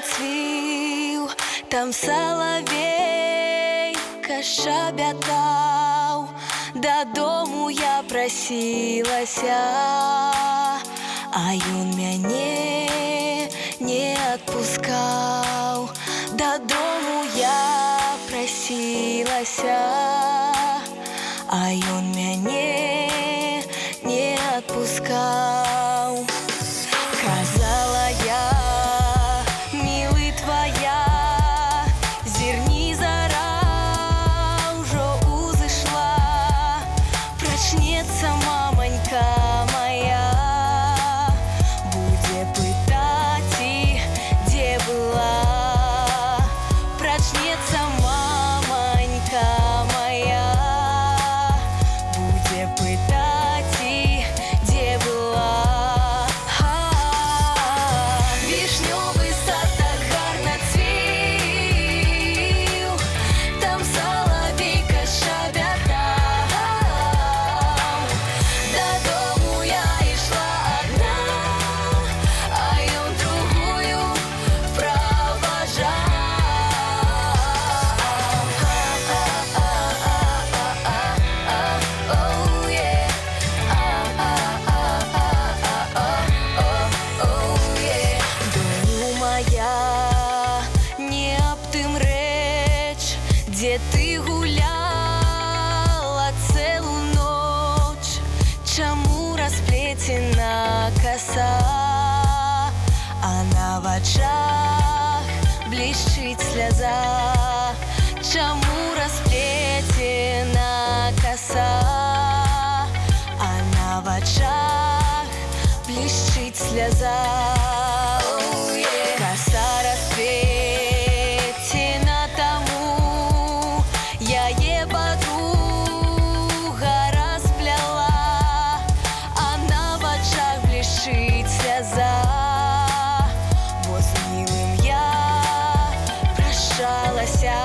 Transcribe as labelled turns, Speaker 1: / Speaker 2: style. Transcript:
Speaker 1: цвіл, там салавейка шабятаў. Дадому я прасілася, а ён мяне не адпускаў. Дадому я прасілася, а ён мяне не адпускаў. Казала я, мілы твая, зірні, зара ўжо узышла. Прачнецца маманька моя, будзе пытаць, і дзе была. Прачнецца маманька моя, будзе пытаць, і дзе была. Вішнёвы сад так гарна цвіў, там салавейка шабятаў. Дадому я ішла адна, а ён другую праважаў. Доню моя, не аб тым рэч, дзе ты гуляла цэлу ноч. Чаму расплецена коса, а на вачах блішчыць сляза? Чаму расплецена коса, а на вачах блішчыць сляза? Коса расплецена, таму яе подруга распляла, а на вачах блішчыць сляза. Бо з мілым я прощалася.